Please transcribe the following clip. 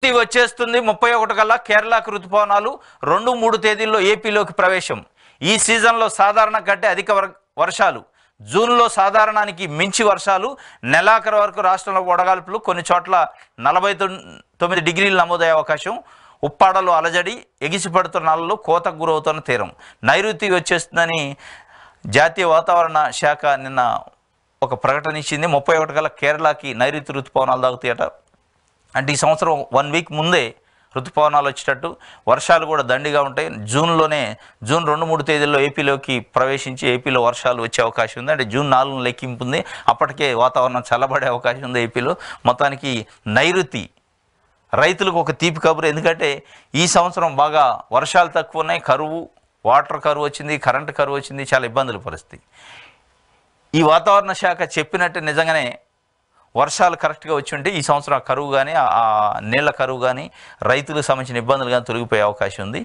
నైరుతి వచ్చేస్తుంది 31 కల్లా కేరళకు రుతుపవనాలు 2-3 తేదీల్లో ఏపీలోకి ప్రవేశం. ఈ సీజన్లో సాధారణ కంటే అధిక వర్షాలు, జూన్లో సాధారణానికి మించి వర్షాలు, నెలాఖరు వరకు రాష్ట్రంలో వడగాల్పులు, కొన్ని చోట్ల 49 డిగ్రీలు నమోదయ్యే అవకాశం. ఉప్పాడలో అలజడి, ఎగిసిపడుతున్న నల్లలు, కోతకు గురవుతున్న తీరం. నైరుతి వచ్చేస్తుందని జాతీయ వాతావరణ శాఖ నిన్న ఒక ప్రకటన ఇచ్చింది. 31 కల్లా కేరళకి నైరుతి రుతుపవనాలు తాగుతాయట. అంటే ఈ సంవత్సరం 1 వీక్ ముందే ఋతుపవనాలు వచ్చేటట్టు, వర్షాలు కూడా దండిగా ఉంటాయి. జూన్ 2-3 తేదీల్లో ఏపీలోకి ప్రవేశించి ఏపీలో వర్షాలు వచ్చే అవకాశం ఉంది. అంటే జూన్ 4 లెక్కింపు ఉంది. అప్పటికే వాతావరణం చల్లబడే అవకాశం ఉంది ఏపీలో. మొత్తానికి నైరుతి రైతులకు ఒక తీపి కబురు. ఎందుకంటే ఈ సంవత్సరం బాగా వర్షాలు తక్కువ ఉన్నాయి, కరువు, వాటర్ కరువు వచ్చింది, కరెంటు కరువు వచ్చింది, చాలా ఇబ్బందుల పరిస్థితి. ఈ వాతావరణ శాఖ చెప్పినట్టు నిజంగానే వర్షాలు కరెక్ట్గా వచ్చి ఉంటే ఈ సంవత్సరం ఆ కరువు కానీ, ఆ నీళ్ల కరువు కానీ, రైతులకు సంబంధించిన ఇబ్బందులు కానీ తొలగిపోయే అవకాశం ఉంది.